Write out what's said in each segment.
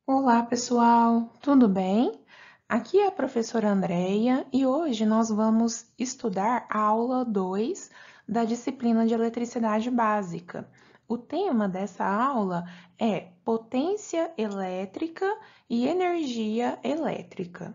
Olá, pessoal, tudo bem? Aqui é a professora Andreia e hoje nós vamos estudar a aula 2 da disciplina de Eletricidade Básica. O tema dessa aula é Potência Elétrica e Energia Elétrica.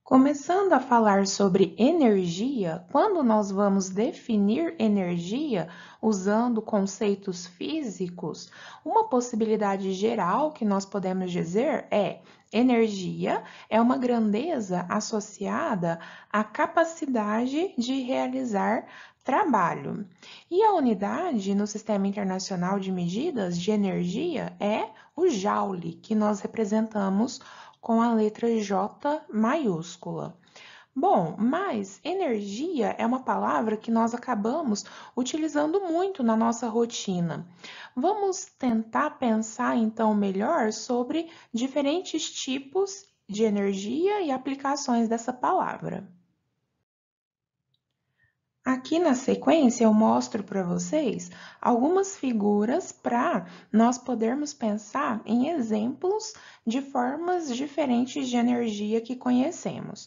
Começando a falar sobre energia, quando nós vamos definir energia usando conceitos físicos, uma possibilidade geral que nós podemos dizer é: energia é uma grandeza associada à capacidade de realizar trabalho. E a unidade no Sistema Internacional de Medidas de Energia é o Joule, que nós representamos com a letra J maiúscula. Bom, mas energia é uma palavra que nós acabamos utilizando muito na nossa rotina. Vamos tentar pensar então melhor sobre diferentes tipos de energia e aplicações dessa palavra. Aqui na sequência eu mostro para vocês algumas figuras para nós podermos pensar em exemplos de formas diferentes de energia que conhecemos.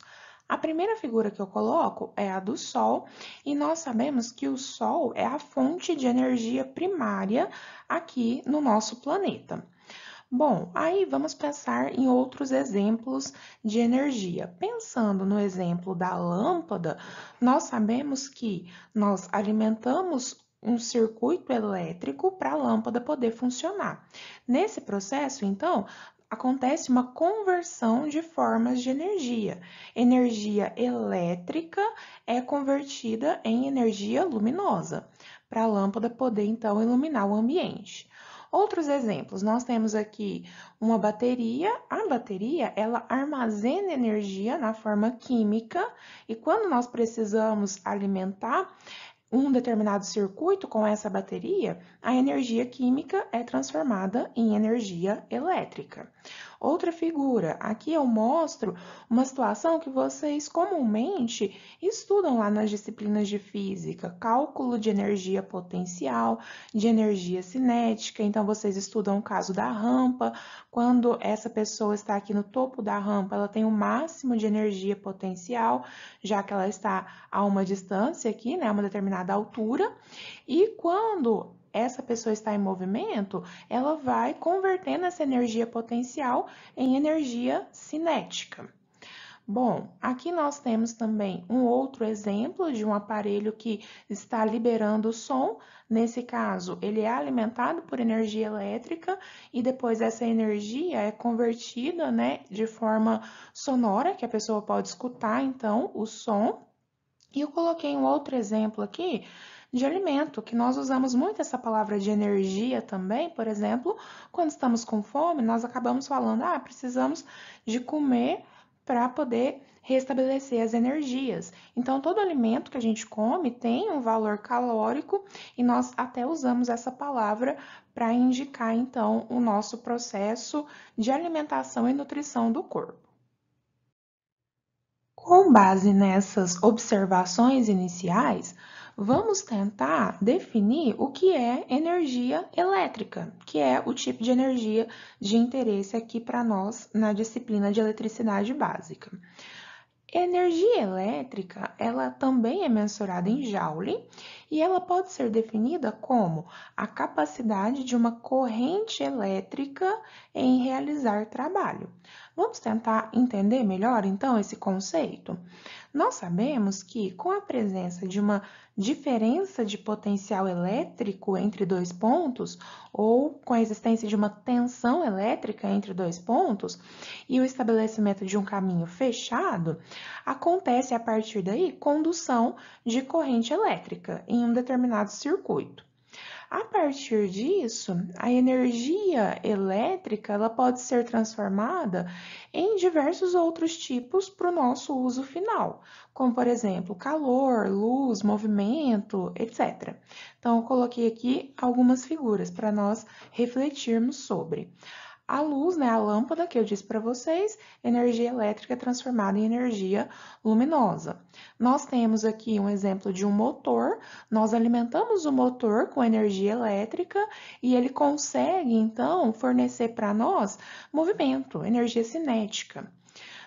A primeira figura que eu coloco é a do Sol, e nós sabemos que o Sol é a fonte de energia primária aqui no nosso planeta. Bom, aí vamos pensar em outros exemplos de energia. Pensando no exemplo da lâmpada, nós sabemos que nós alimentamos um circuito elétrico para a lâmpada poder funcionar. Nesse processo, então, acontece uma conversão de formas de energia. Energia elétrica é convertida em energia luminosa, para a lâmpada poder, então, iluminar o ambiente. Outros exemplos, nós temos aqui uma bateria. A bateria, ela armazena energia na forma química e quando nós precisamos alimentar um determinado circuito com essa bateria, a energia química é transformada em energia elétrica. Outra figura, aqui eu mostro uma situação que vocês comumente estudam lá nas disciplinas de física, cálculo de energia potencial, de energia cinética. Então, vocês estudam o caso da rampa, quando essa pessoa está aqui no topo da rampa, ela tem o máximo de energia potencial, já que ela está a uma distância aqui, né, uma determinada altura, e quando essa pessoa está em movimento, ela vai convertendo essa energia potencial em energia cinética. Bom, aqui nós temos também um outro exemplo de um aparelho que está liberando som. Nesse caso, ele é alimentado por energia elétrica e depois essa energia é convertida, né, de forma sonora, que a pessoa pode escutar, então, o som. E eu coloquei um outro exemplo aqui de alimento, que nós usamos muito essa palavra de energia também, por exemplo, quando estamos com fome, nós acabamos falando, precisamos de comer para poder restabelecer as energias. Então, todo alimento que a gente come tem um valor calórico e nós até usamos essa palavra para indicar, então, o nosso processo de alimentação e nutrição do corpo. Com base nessas observações iniciais, vamos tentar definir o que é energia elétrica, que é o tipo de energia de interesse aqui para nós na disciplina de eletricidade básica. Energia elétrica, ela também é mensurada em Joule e ela pode ser definida como a capacidade de uma corrente elétrica em realizar trabalho. Vamos tentar entender melhor então esse conceito? Nós sabemos que com a presença de uma diferença de potencial elétrico entre dois pontos, ou com a existência de uma tensão elétrica entre dois pontos, e o estabelecimento de um caminho fechado, acontece a partir daí condução de corrente elétrica em um determinado circuito. A partir disso, a energia elétrica ela pode ser transformada em diversos outros tipos para o nosso uso final, como por exemplo calor, luz, movimento, etc. Então, eu coloquei aqui algumas figuras para nós refletirmos sobre. A luz, né, a lâmpada que eu disse para vocês, energia elétrica é transformada em energia luminosa. Nós temos aqui um exemplo de um motor, nós alimentamos o motor com energia elétrica e ele consegue, então, fornecer para nós movimento, energia cinética.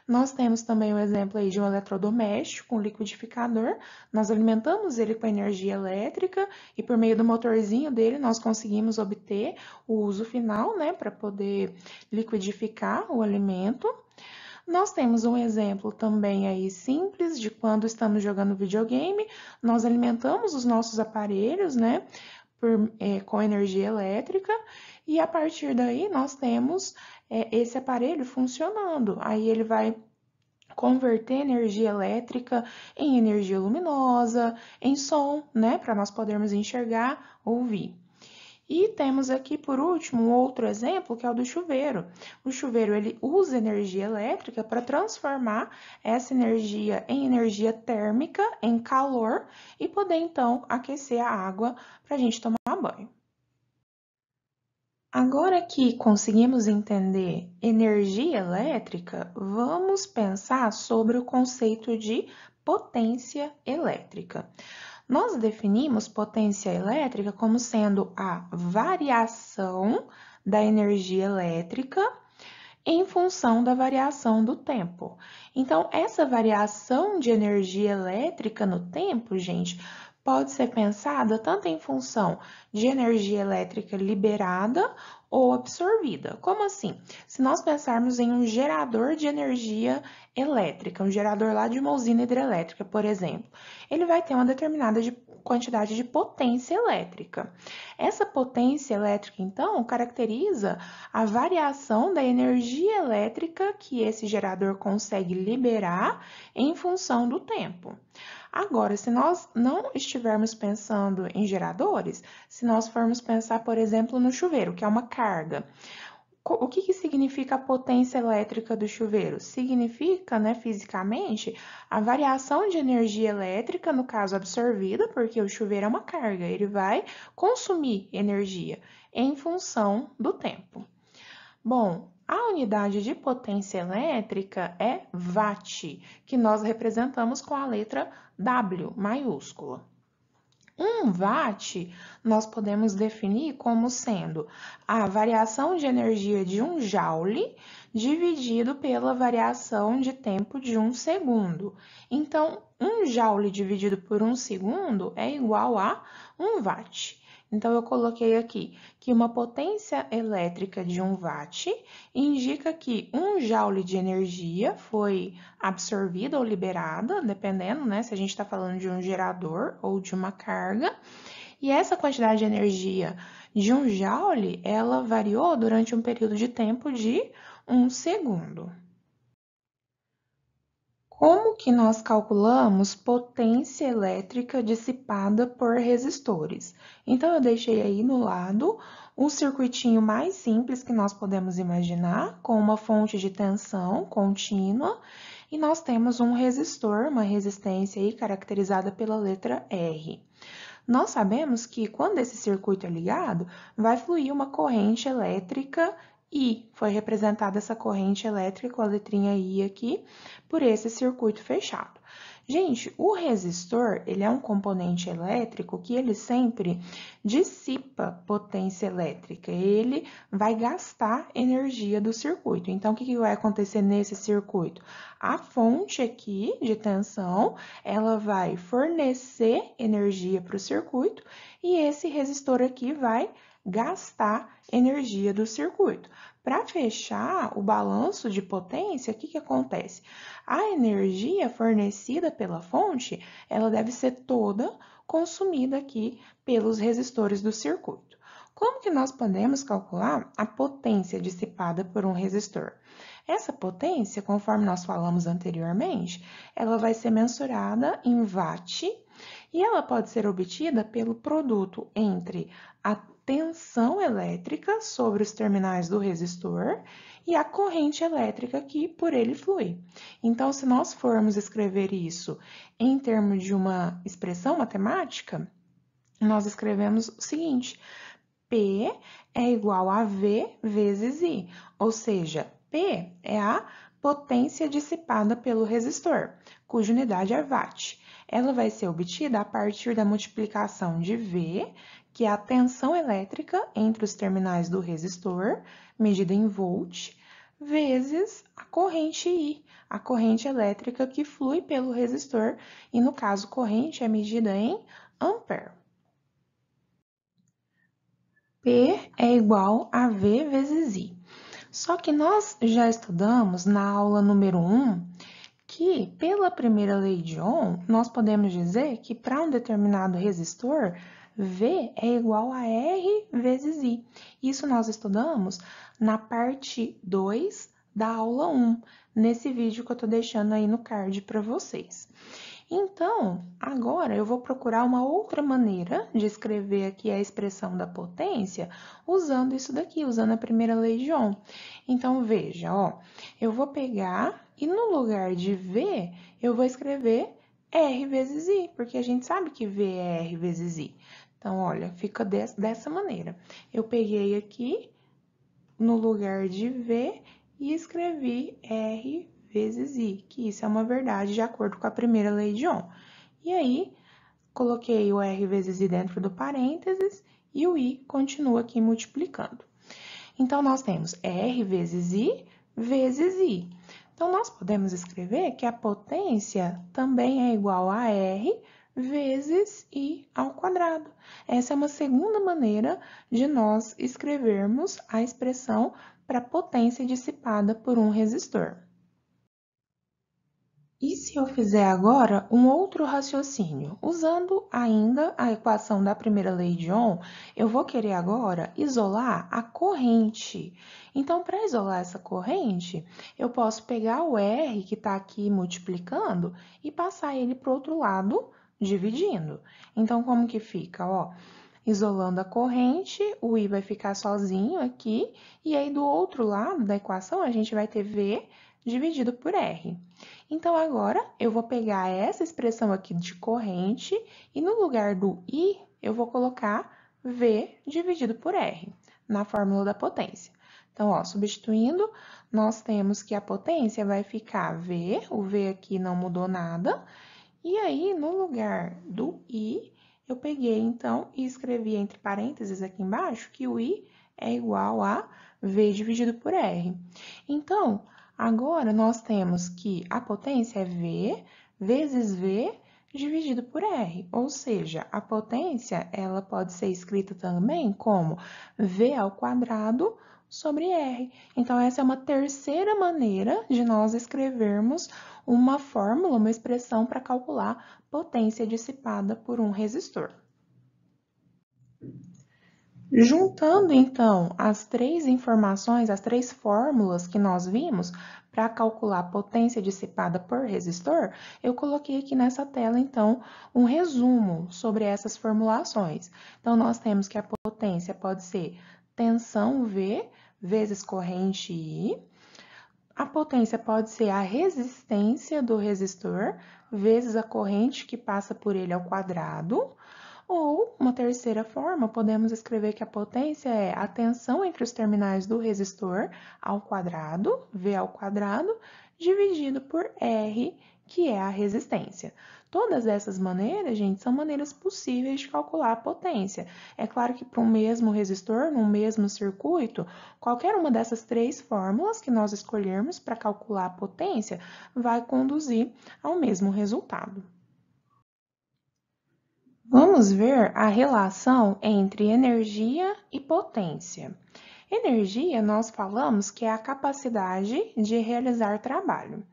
Nós temos também um exemplo aí de um eletrodoméstico, um liquidificador. Nós alimentamos ele com energia elétrica e por meio do motorzinho dele nós conseguimos obter o uso final, né, para poder liquidificar o alimento. Nós temos um exemplo também aí simples de quando estamos jogando videogame, nós alimentamos os nossos aparelhos, né, com energia elétrica e a partir daí nós temos esse aparelho funcionando. Aí ele vai converter energia elétrica em energia luminosa, em som, né, para nós podermos enxergar, ouvir. E temos aqui, por último, um outro exemplo, que é o do chuveiro. O chuveiro, ele usa energia elétrica para transformar essa energia em energia térmica, em calor, e poder, então, aquecer a água para a gente tomar banho. Agora que conseguimos entender energia elétrica, vamos pensar sobre o conceito de potência elétrica. Nós definimos potência elétrica como sendo a variação da energia elétrica em função da variação do tempo. Então, essa variação de energia elétrica no tempo, gente, pode ser pensada tanto em função de energia elétrica liberada ou absorvida. Como assim? Se nós pensarmos em um gerador de energia elétrica, um gerador lá de uma usina hidrelétrica, por exemplo, ele vai ter uma determinada quantidade de potência elétrica. Essa potência elétrica, então, caracteriza a variação da energia elétrica que esse gerador consegue liberar em função do tempo. Agora, se nós não estivermos pensando em geradores, se nós formos pensar, por exemplo, no chuveiro, que é uma carga, o que significa a potência elétrica do chuveiro? Significa, né, fisicamente, a variação de energia elétrica, no caso absorvida, porque o chuveiro é uma carga, ele vai consumir energia em função do tempo. Bom, a unidade de potência elétrica é watt, que nós representamos com a letra W maiúscula. 1 watt nós podemos definir como sendo a variação de energia de 1 joule dividido pela variação de tempo de 1 segundo. Então, 1 joule dividido por 1 segundo é igual a 1 watt. Então, eu coloquei aqui que uma potência elétrica de 1 watt indica que 1 joule de energia foi absorvida ou liberada, dependendo, né, se a gente está falando de um gerador ou de uma carga. E essa quantidade de energia de 1 joule, ela variou durante um período de tempo de 1 segundo. Como que nós calculamos potência elétrica dissipada por resistores? Então, eu deixei aí no lado o circuitinho mais simples que nós podemos imaginar, com uma fonte de tensão contínua, e nós temos um resistor, uma resistência aí caracterizada pela letra R. Nós sabemos que quando esse circuito é ligado, vai fluir uma corrente elétrica I. Foi representada essa corrente elétrica com a letrinha I aqui, por esse circuito fechado. Gente, o resistor, ele é um componente elétrico que ele sempre dissipa potência elétrica, ele vai gastar energia do circuito. Então, o que vai acontecer nesse circuito? A fonte aqui de tensão, ela vai fornecer energia para o circuito e esse resistor aqui vai gastar energia do circuito. Para fechar o balanço de potência, o que acontece? A energia fornecida pela fonte, ela deve ser toda consumida aqui pelos resistores do circuito. Como que nós podemos calcular a potência dissipada por um resistor? Essa potência, conforme nós falamos anteriormente, ela vai ser mensurada em watt e ela pode ser obtida pelo produto entre a tensão elétrica sobre os terminais do resistor e a corrente elétrica que por ele flui. Então, se nós formos escrever isso em termos de uma expressão matemática, nós escrevemos o seguinte: P é igual a V vezes I, ou seja, P é a potência dissipada pelo resistor, cuja unidade é watt. Ela vai ser obtida a partir da multiplicação de V, que é a tensão elétrica entre os terminais do resistor, medida em volt, vezes a corrente I, a corrente elétrica que flui pelo resistor, e no caso, corrente é medida em ampere. P é igual a V vezes I. Só que nós já estudamos na aula número 1 que, pela primeira lei de Ohm, nós podemos dizer que para um determinado resistor, V é igual a R vezes I. Isso nós estudamos na parte 2 da aula 1, nesse vídeo que eu estou deixando aí no card para vocês. Então, agora eu vou procurar uma outra maneira de escrever aqui a expressão da potência usando isso daqui, usando a primeira lei de Ohm. Então, veja, ó, eu vou pegar e no lugar de V, eu vou escrever R vezes I, porque a gente sabe que V é R vezes I. Então, olha, fica dessa maneira. Eu peguei aqui no lugar de V e escrevi R vezes I, que isso é uma verdade de acordo com a primeira lei de Ohm. E aí, coloquei o R vezes I dentro do parênteses e o I continua aqui multiplicando. Então, nós temos R vezes I vezes I. Então, nós podemos escrever que a potência também é igual a R vezes I ao quadrado. Essa é uma segunda maneira de nós escrevermos a expressão para potência dissipada por um resistor. E se eu fizer agora um outro raciocínio? Usando ainda a equação da primeira lei de Ohm, eu vou querer agora isolar a corrente. Então, para isolar essa corrente, eu posso pegar o R que está aqui multiplicando e passar ele para o outro lado, dividindo. Então, como que fica? Ó, isolando a corrente, o I vai ficar sozinho aqui, e aí do outro lado da equação a gente vai ter V dividido por R. Então, agora, eu vou pegar essa expressão aqui de corrente e no lugar do I, eu vou colocar V dividido por R, na fórmula da potência. Então, ó, substituindo, nós temos que a potência vai ficar V, o V aqui não mudou nada, e aí, no lugar do I, eu peguei, então, e escrevi entre parênteses aqui embaixo que o I é igual a V dividido por R. Então, agora, nós temos que a potência é V vezes V dividido por R, ou seja, a potência ela pode ser escrita também como V ao quadrado sobre R. Então, essa é uma terceira maneira de nós escrevermos uma fórmula, uma expressão para calcular potência dissipada por um resistor. Juntando, então, as três informações, as três fórmulas que nós vimos para calcular a potência dissipada por resistor, eu coloquei aqui nessa tela, então, um resumo sobre essas formulações. Então, nós temos que a potência pode ser tensão V vezes corrente I. A potência pode ser a resistência do resistor vezes a corrente que passa por ele ao quadrado. Ou, uma terceira forma, podemos escrever que a potência é a tensão entre os terminais do resistor ao quadrado, V ao quadrado, dividido por R, que é a resistência. Todas essas maneiras, gente, são maneiras possíveis de calcular a potência. É claro que para um mesmo resistor, num mesmo circuito, qualquer uma dessas três fórmulas que nós escolhermos para calcular a potência vai conduzir ao mesmo resultado. Vamos ver a relação entre energia e potência. Energia, nós falamos que é a capacidade de realizar trabalho.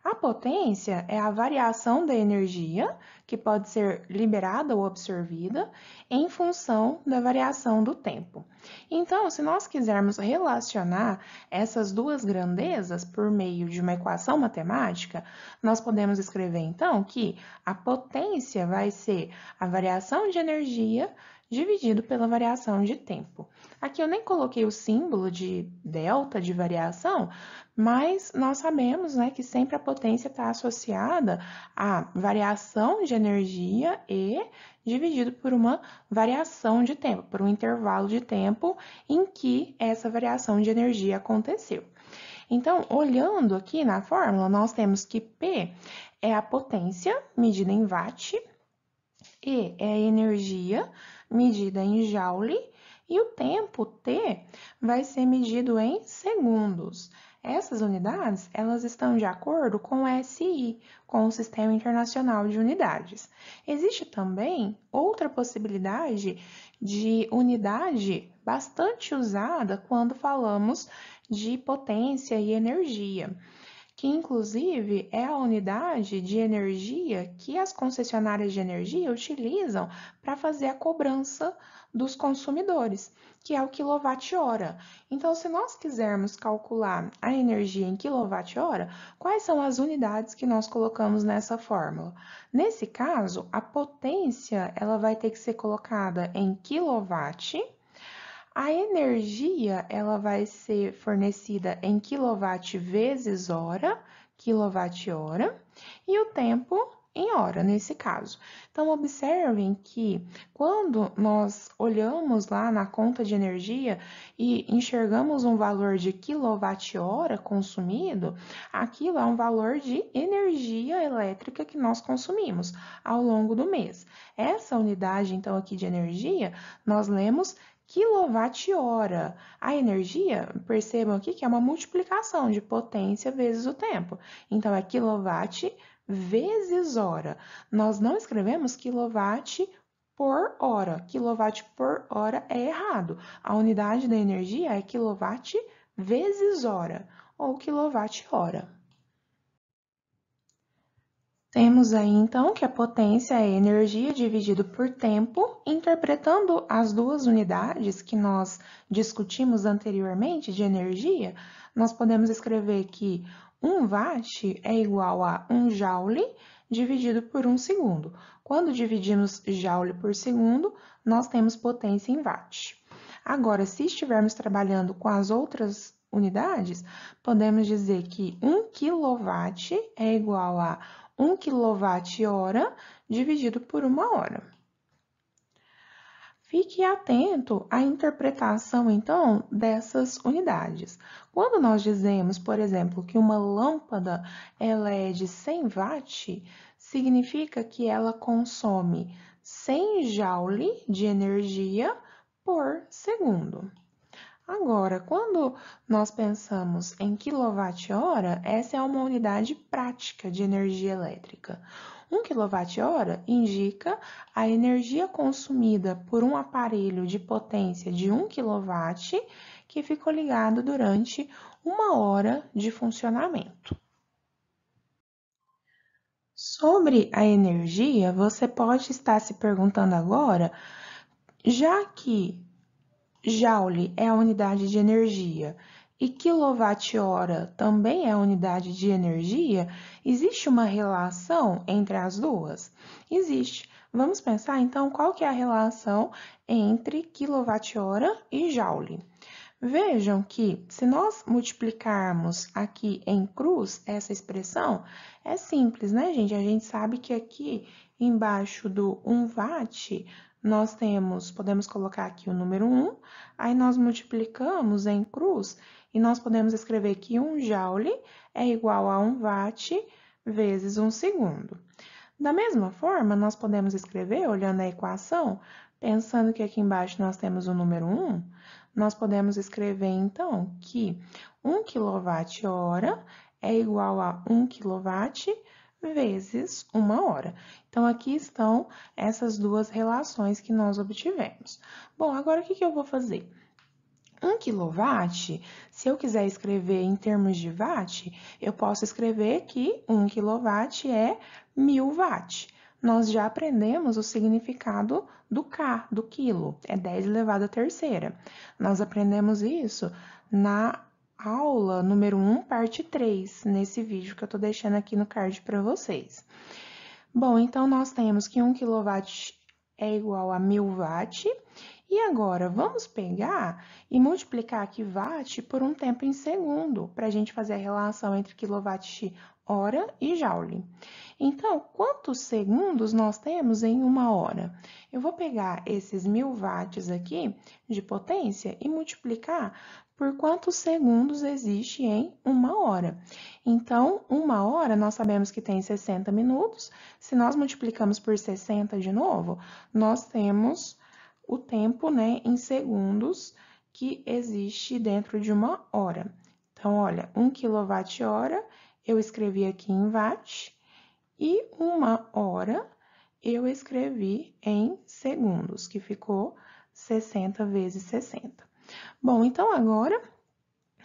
A potência é a variação da energia, que pode ser liberada ou absorvida, em função da variação do tempo. Então, se nós quisermos relacionar essas duas grandezas por meio de uma equação matemática, nós podemos escrever, então, que a potência vai ser a variação de energia dividido pela variação de tempo. Aqui eu nem coloquei o símbolo de delta de variação, mas nós sabemos, né, que sempre a potência está associada à variação de energia E dividido por uma variação de tempo, por um intervalo de tempo em que essa variação de energia aconteceu. Então, olhando aqui na fórmula, nós temos que P é a potência medida em watt, E é a energia medida em joule e o tempo T vai ser medido em segundos. Essas unidades, elas estão de acordo com o SI, com o Sistema Internacional de Unidades. Existe também outra possibilidade de unidade bastante usada quando falamos de potência e energia, que inclusive é a unidade de energia que as concessionárias de energia utilizam para fazer a cobrança dos consumidores, que é o quilowatt-hora. Então, se nós quisermos calcular a energia em quilowatt-hora, quais são as unidades que nós colocamos nessa fórmula? Nesse caso, a potência ela vai ter que ser colocada em quilowatt. A energia, ela vai ser fornecida em quilowatt vezes hora, quilowatt-hora, e o tempo em hora, nesse caso. Então, observem que quando nós olhamos lá na conta de energia e enxergamos um valor de quilowatt-hora consumido, aquilo é um valor de energia elétrica que nós consumimos ao longo do mês. Essa unidade, então, aqui de energia, nós lemos quilowatt-hora. A energia, percebam aqui que é uma multiplicação de potência vezes o tempo. Então, é quilowatt vezes hora. Nós não escrevemos quilowatt por hora. Quilowatt por hora é errado. A unidade da energia é quilowatt vezes hora, ou quilowatt-hora. Temos aí, então, que a potência é energia dividido por tempo, interpretando as duas unidades que nós discutimos anteriormente de energia, nós podemos escrever que 1 watt é igual a 1 joule dividido por 1 segundo. Quando dividimos joule por segundo, nós temos potência em watt. Agora, se estivermos trabalhando com as outras unidades, podemos dizer que 1 kW é igual a 1 kWh dividido por 1 hora. Fique atento à interpretação, então, dessas unidades. Quando nós dizemos, por exemplo, que uma lâmpada ela é de 100 watt, significa que ela consome 100 joule de energia por segundo. Agora, quando nós pensamos em quilowatt-hora, essa é uma unidade prática de energia elétrica. 1 kWh indica a energia consumida por um aparelho de potência de 1 kW que ficou ligado durante 1 hora de funcionamento. Sobre a energia, você pode estar se perguntando agora, já que joule é a unidade de energia e quilowatt-hora também é a unidade de energia, existe uma relação entre as duas? Existe. Vamos pensar, então, qual que é a relação entre quilowatt-hora e joule. Vejam que, se nós multiplicarmos aqui em cruz essa expressão, é simples, né, gente? A gente sabe que aqui embaixo do 1 watt, nós podemos colocar aqui o número 1, aí nós multiplicamos em cruz e nós podemos escrever que 1 joule é igual a 1 watt vezes 1 segundo. Da mesma forma, nós podemos escrever, olhando a equação, pensando que aqui embaixo nós temos o número 1, nós podemos escrever, então, que 1 kWh é igual a 1 kW vezes 1 hora. Então, aqui estão essas duas relações que nós obtivemos. Bom, agora o que eu vou fazer? 1 kW, se eu quiser escrever em termos de watt, eu posso escrever que 1 kW é 1000 watt. Nós já aprendemos o significado do K, do quilo, é 10 elevado à terceira. Nós aprendemos isso na aula número 1, parte 3, nesse vídeo que eu tô deixando aqui no card para vocês. Bom, então nós temos que 1 kW é igual a 1000 watt. E agora, vamos pegar e multiplicar aqui watt por um tempo em segundo, para a gente fazer a relação entre quilowatt-hora e joule. Então, quantos segundos nós temos em uma hora? Eu vou pegar esses 1000 watts aqui de potência e multiplicar por quantos segundos existe em uma hora. Então, uma hora, nós sabemos que tem 60 minutos. Se nós multiplicamos por 60 de novo, nós temos o tempo, né, em segundos que existe dentro de uma hora. Então, olha, 1 kWh eu escrevi aqui em watt e uma hora eu escrevi em segundos, que ficou 60 vezes 60. Bom, então agora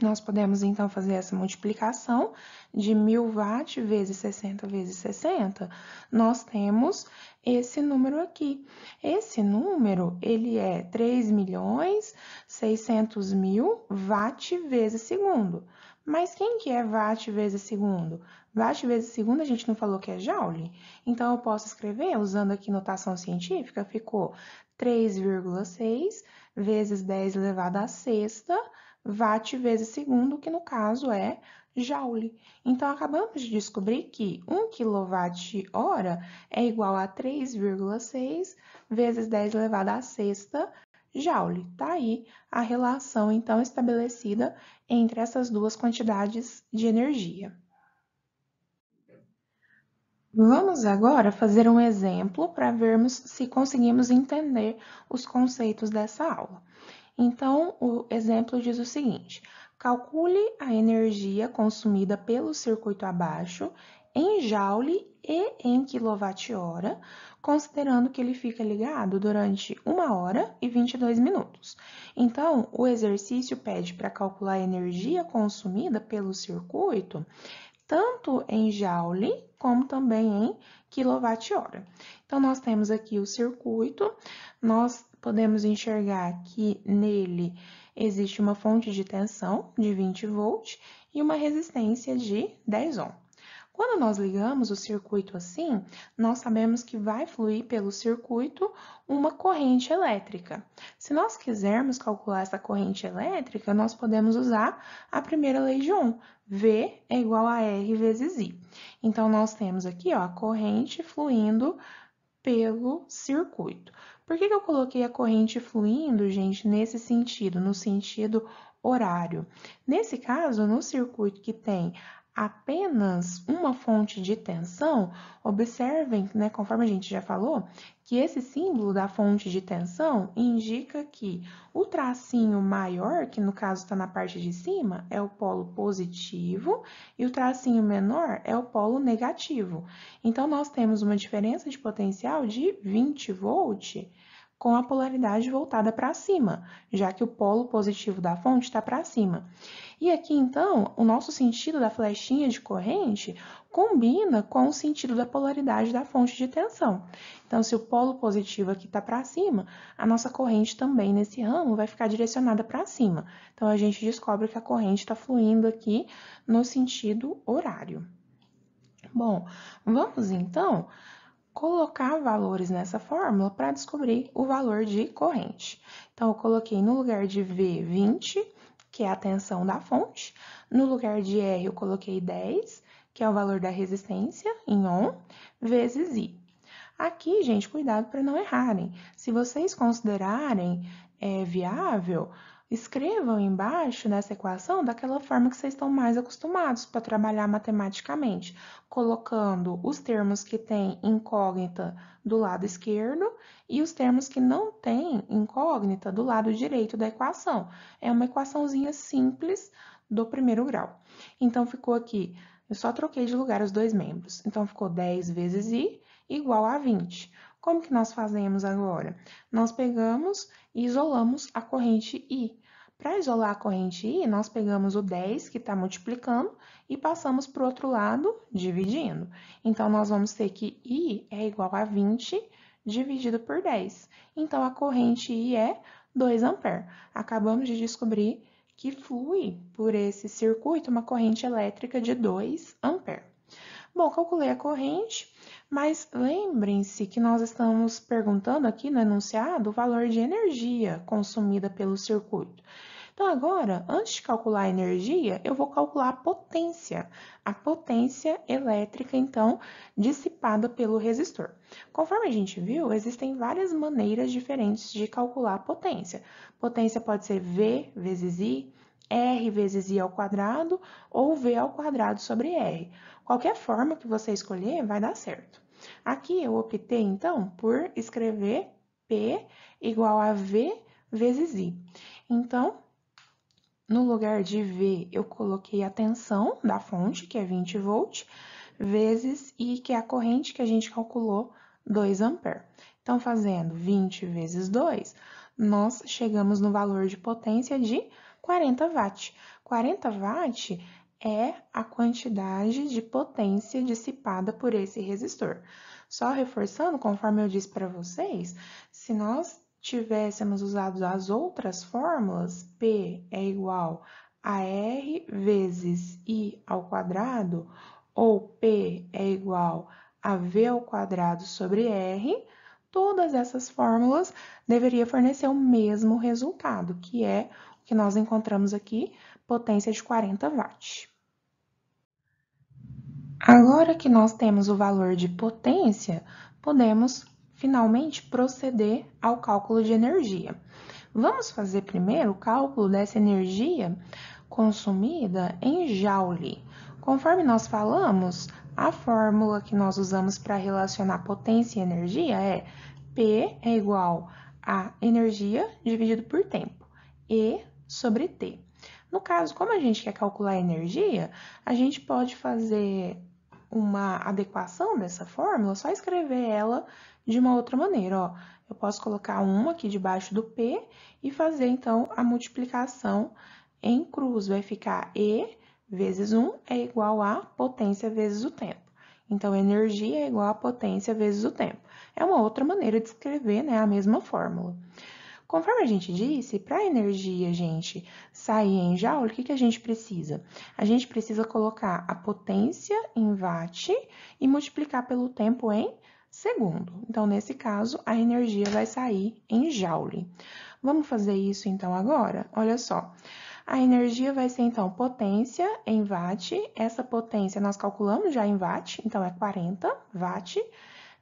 nós podemos então fazer essa multiplicação de 1000 watt vezes 60 vezes 60, nós temos esse número aqui. Esse número, ele é 3.600.000 watt vezes segundo. Mas quem que é watt vezes segundo? Watt vezes segundo a gente não falou que é joule? Então, eu posso escrever, usando aqui notação científica, ficou 3,6 vezes 10 elevado à sexta, watt vezes segundo, que no caso é joule. Então, acabamos de descobrir que 1 kWh é igual a 3,6 vezes 10 elevado à sexta joule. Tá aí a relação, então, estabelecida entre essas duas quantidades de energia. Vamos agora fazer um exemplo para vermos se conseguimos entender os conceitos dessa aula. Então, o exemplo diz o seguinte: calcule a energia consumida pelo circuito abaixo em joule e em quilowatt-hora, considerando que ele fica ligado durante 1 hora e 22 minutos. Então, o exercício pede para calcular a energia consumida pelo circuito, tanto em joule como também em quilowatt-hora. Então, nós temos aqui o circuito, nós podemos enxergar que nele existe uma fonte de tensão de 20 volts e uma resistência de 10 ohm. Quando nós ligamos o circuito assim, nós sabemos que vai fluir pelo circuito uma corrente elétrica. Se nós quisermos calcular essa corrente elétrica, nós podemos usar a primeira lei de Ohm. V é igual a R vezes I. Então, nós temos aqui ó, a corrente fluindo pelo circuito. Por que eu coloquei a corrente fluindo, gente, nesse sentido, no sentido horário? Nesse caso, no circuito que tem apenas uma fonte de tensão, observem, né, conforme a gente já falou, que esse símbolo da fonte de tensão indica que o tracinho maior, que no caso está na parte de cima, é o polo positivo e o tracinho menor é o polo negativo. Então, nós temos uma diferença de potencial de 20 volts com a polaridade voltada para cima, já que o polo positivo da fonte está para cima. E aqui, então, o nosso sentido da flechinha de corrente combina com o sentido da polaridade da fonte de tensão. Então, se o polo positivo aqui está para cima, a nossa corrente também nesse ramo vai ficar direcionada para cima. Então, a gente descobre que a corrente está fluindo aqui no sentido horário. Bom, vamos então colocar valores nessa fórmula para descobrir o valor de corrente. Então, eu coloquei no lugar de V 20, que é a tensão da fonte. No lugar de R, eu coloquei 10, que é o valor da resistência em ohm, vezes I. Aqui, gente, cuidado para não errarem. Se vocês considerarem viável, escrevam embaixo nessa equação daquela forma que vocês estão mais acostumados para trabalhar matematicamente, colocando os termos que têm incógnita do lado esquerdo e os termos que não têm incógnita do lado direito da equação. É uma equaçãozinha simples do primeiro grau. Então, ficou aqui, eu só troquei de lugar os dois membros. Então, ficou 10 vezes I igual a 20. Como que nós fazemos agora? Nós pegamos e isolamos a corrente I. Para isolar a corrente I, nós pegamos o 10, que está multiplicando, e passamos para o outro lado, dividindo. Então, nós vamos ter que I é igual a 20 dividido por 10. Então, a corrente I é 2 amperes. Acabamos de descobrir que flui por esse circuito uma corrente elétrica de 2 amperes. Bom, calculei a corrente, mas lembrem-se que nós estamos perguntando aqui no enunciado o valor de energia consumida pelo circuito. Então, agora, antes de calcular a energia, eu vou calcular a potência elétrica, então, dissipada pelo resistor. Conforme a gente viu, existem várias maneiras diferentes de calcular a potência. Potência pode ser V vezes I, R vezes I ao quadrado ou V ao quadrado sobre R. Qualquer forma que você escolher vai dar certo. Aqui eu optei, então, por escrever P igual a V vezes I. Então, no lugar de V, eu coloquei a tensão da fonte, que é 20 volts, vezes I, que é a corrente que a gente calculou, 2 amperes. Então, fazendo 20 vezes 2, nós chegamos no valor de potência de 40 watts. 40 watts é a quantidade de potência dissipada por esse resistor. Só reforçando, conforme eu disse para vocês, se nós tivéssemos usado as outras fórmulas, P é igual a R vezes I ao quadrado, ou P é igual a V ao quadrado sobre R, todas essas fórmulas deveriam fornecer o mesmo resultado, que é o que nós encontramos aqui, potência de 40 watts. Agora que nós temos o valor de potência, podemos finalmente proceder ao cálculo de energia. Vamos fazer primeiro o cálculo dessa energia consumida em joule. Conforme nós falamos, a fórmula que nós usamos para relacionar potência e energia é P é igual a energia dividido por tempo, E sobre T. No caso, como a gente quer calcular a energia, a gente pode fazer uma adequação dessa fórmula, só escrever ela de uma outra maneira, ó. Eu posso colocar 1 aqui debaixo do P e fazer, então, a multiplicação em cruz. Vai ficar E vezes 1 é igual a potência vezes o tempo. Então, energia é igual a potência vezes o tempo. É uma outra maneira de escrever, né, a mesma fórmula. Conforme a gente disse, para a energia, gente, sair em joule, o que a gente precisa? A gente precisa colocar a potência em watt e multiplicar pelo tempo em segundo. Então, nesse caso, a energia vai sair em joule. Vamos fazer isso, então, agora? Olha só. A energia vai ser, então, potência em watt. Essa potência nós calculamos já em watt, então é 40 watt,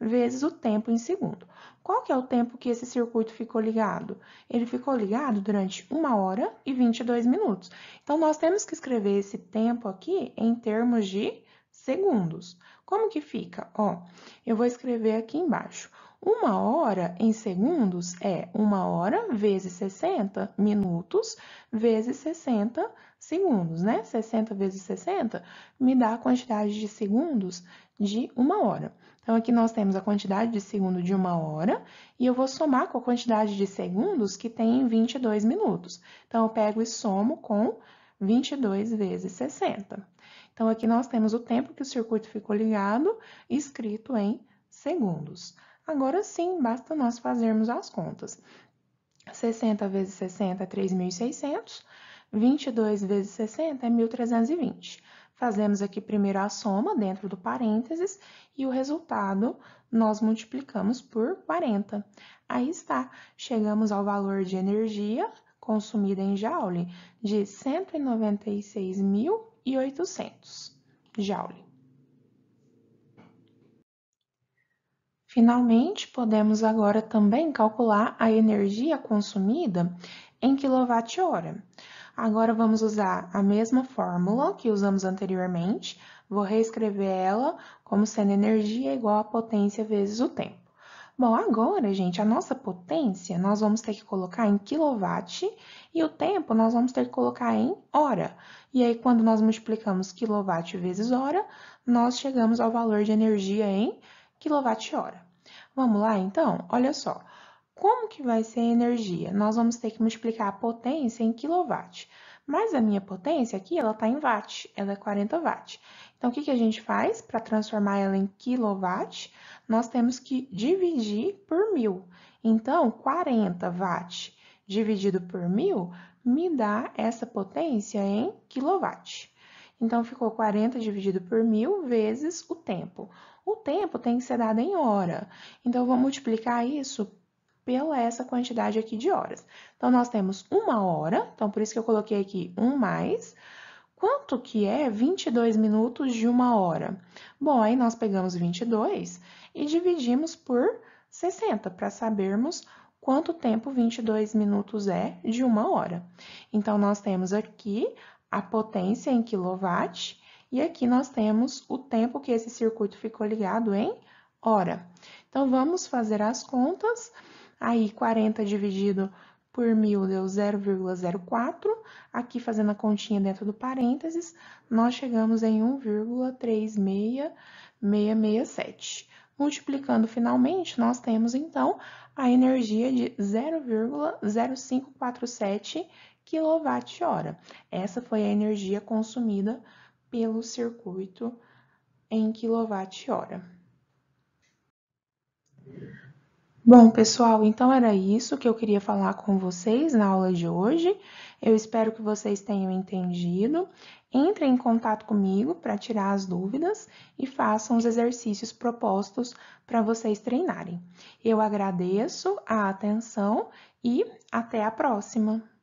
vezes o tempo em segundo. Qual que é o tempo que esse circuito ficou ligado? Ele ficou ligado durante 1 hora e 22 minutos. Então, nós temos que escrever esse tempo aqui em termos de segundos. Como que fica? Ó, eu vou escrever aqui embaixo. 1 hora em segundos é 1 hora vezes 60 minutos vezes 60 segundos, né? 60 vezes 60 me dá a quantidade de segundos de 1 hora. Então, aqui nós temos a quantidade de segundo de 1 hora e eu vou somar com a quantidade de segundos que tem em 22 minutos. Então, eu pego e somo com 22 vezes 60. Então, aqui nós temos o tempo que o circuito ficou ligado, escrito em segundos. Agora sim, basta nós fazermos as contas. 60 vezes 60 é 3.600, 22 vezes 60 é 1.320. Fazemos aqui primeiro a soma dentro do parênteses e o resultado nós multiplicamos por 40. Aí está, chegamos ao valor de energia consumida em joule de 196.800 joule. Finalmente, podemos agora também calcular a energia consumida em quilowatt-hora. Agora, vamos usar a mesma fórmula que usamos anteriormente. Vou reescrever ela como sendo energia igual a potência vezes o tempo. Bom, agora, gente, a nossa potência nós vamos ter que colocar em quilowatt e o tempo nós vamos ter que colocar em hora. E aí, quando nós multiplicamos quilowatt vezes hora, nós chegamos ao valor de energia em quilowatt-hora. Vamos lá, então? Olha só. Como que vai ser a energia? Nós vamos ter que multiplicar a potência em quilowatt. Mas a minha potência aqui, ela está em watt, ela é 40 watt. Então, o que a gente faz para transformar ela em quilowatt? Nós temos que dividir por 1.000. Então, 40 watt dividido por 1.000 me dá essa potência em quilowatt. Então, ficou 40 dividido por 1.000 vezes o tempo. O tempo tem que ser dado em hora. Então, eu vou multiplicar isso pela essa quantidade aqui de horas. Então, nós temos 1 hora, então por isso que eu coloquei aqui 1 mais. Quanto que é 22 minutos de 1 hora? Bom, aí nós pegamos 22 e dividimos por 60 para sabermos quanto tempo 22 minutos é de 1 hora. Então, nós temos aqui a potência em quilowatt e aqui nós temos o tempo que esse circuito ficou ligado em hora. Então, vamos fazer as contas. Aí, 40 dividido por 1.000 deu 0,04. Aqui, fazendo a continha dentro do parênteses, nós chegamos em 1,36667. Multiplicando finalmente, nós temos, então, a energia de 0,0547 kWh. Essa foi a energia consumida pelo circuito em kWh. Bom, pessoal, então era isso que eu queria falar com vocês na aula de hoje. Eu espero que vocês tenham entendido. Entrem em contato comigo para tirar as dúvidas e façam os exercícios propostos para vocês treinarem. Eu agradeço a atenção e até a próxima!